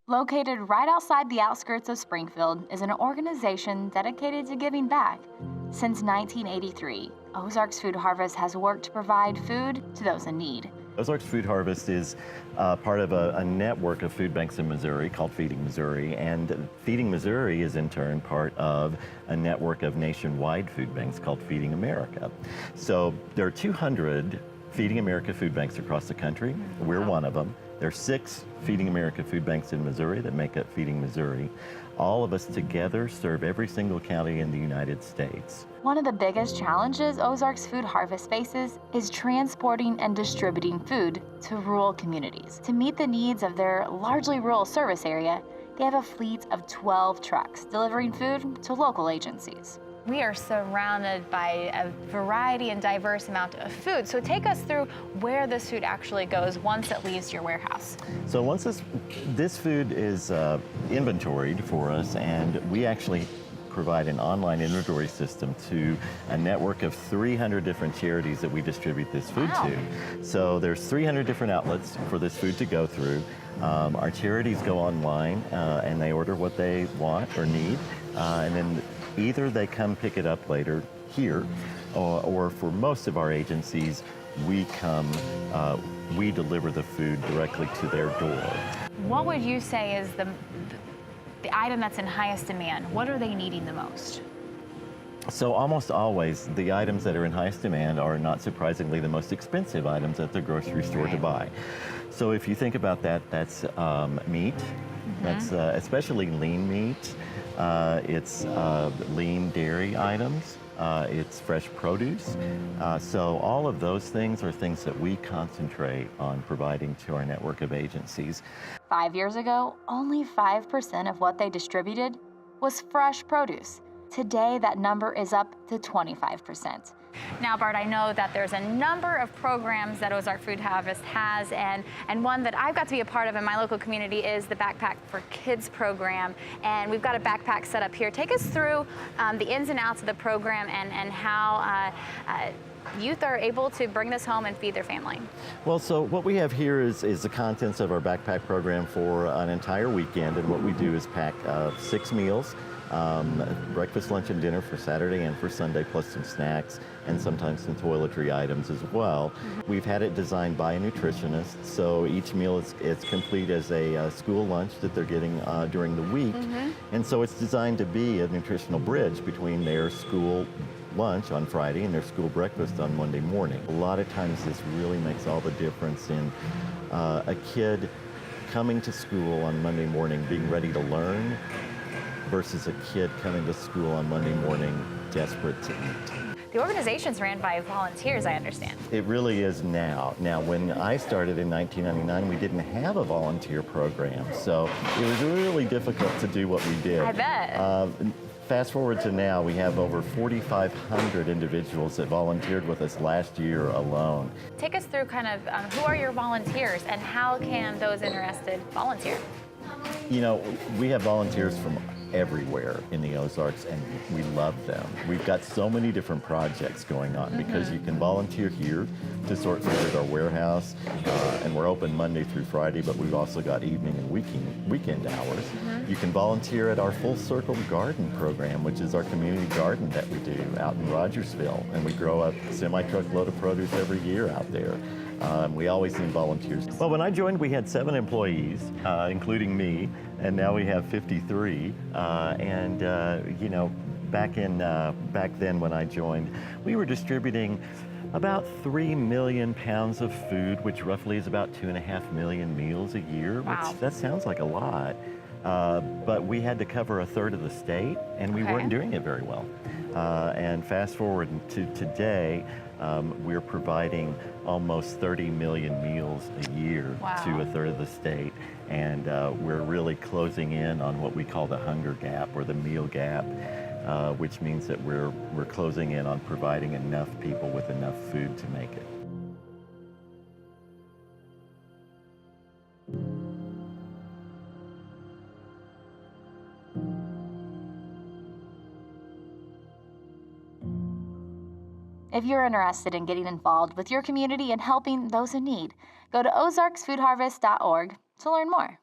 Located right outside the outskirts of Springfield is an organization dedicated to giving back. Since 1983, Ozarks Food Harvest has worked to provide food to those in need. Ozarks Food Harvest is part of a network of food banks in Missouri called Feeding Missouri, and Feeding Missouri is in turn part of a network of nationwide food banks called Feeding America. So there are 200 Feeding America food banks across the country. We're one of them. There are 6 Feeding America food banks in Missouri that make up Feeding Missouri. All of us together serve every single county in the United States. One of the biggest challenges Ozarks Food Harvest faces is transporting and distributing food to rural communities. To meet the needs of their largely rural service area, they have a fleet of 12 trucks delivering food to local agencies. We are surrounded by a variety and diverse amount of food. So take us through where this food actually goes once it leaves your warehouse. So once this food is inventoried for us, and we actually provide an online inventory system to a network of 300 different charities that we distribute this food to. So there's 300 different outlets for this food to go through. Our charities go online and they order what they want or need, and then either they come pick it up later here, or for most of our agencies, we deliver the food directly to their door. What would you say is the item that's in highest demand? What are they needing the most? So almost always, the items that are in highest demand are, not surprisingly, the most expensive items at the grocery store to buy. So if you think about that, that's meat. That's especially lean meat. It's lean dairy items. It's fresh produce. So all of those things are things that we concentrate on providing to our network of agencies. 5 years ago, only 5% of what they distributed was fresh produce. Today, that number is up to 25%. Now, Bart, I know that there's a number of programs that Ozark Food Harvest has, and one that I've got to be a part of in my local community is the Backpack for Kids program, and we've got a backpack set up here. Take us through the ins and outs of the program and how youth are able to bring this home and feed their family. Well, so what we have here is the contents of our backpack program for an entire weekend, and what we do is pack 6 meals. Breakfast, lunch, and dinner for Saturday and for Sunday, plus some snacks and sometimes some toiletry items as well. We've had it designed by a nutritionist, so each meal is complete as a school lunch that they're getting during the week. And so it's designed to be a nutritional bridge between their school lunch on Friday and their school breakfast on Monday morning. A lot of times this really makes all the difference in a kid coming to school on Monday morning being ready to learn versus a kid coming to school on Monday morning desperate to eat. The organization's ran by volunteers, I understand. It really is now. Now, when I started in 1999, we didn't have a volunteer program, so it was really difficult to do what we did. I bet. Fast forward to now, we have over 4,500 individuals that volunteered with us last year alone. Take us through kind of who are your volunteers and how can those interested volunteer? You know, we have volunteers from everywhere in the Ozarks, and we love them. We've got so many different projects going on because you can volunteer here to sort food at our warehouse, and we're open Monday through Friday, but we've also got evening and weekend hours. You can volunteer at our Full Circle Garden program, which is our community garden that we do out in Rogersville, and we grow a semi-truckload of produce every year out there. We always need volunteers. Well, when I joined, we had 7 employees, including me, and now we have 53. You know, back then when I joined, we were distributing about 3 million pounds of food, which roughly is about 2.5 million meals a year. Wow. Which, that sounds like a lot, but we had to cover a third of the state, and we weren't doing it very well. And fast forward to today, we're providing almost 30 million meals a year to a third of the state, and we're really closing in on what we call the hunger gap or the meal gap, which means that we're closing in on providing enough people with enough food to make it. If you're interested in getting involved with your community and helping those in need, go to ozarksfoodharvest.org to learn more.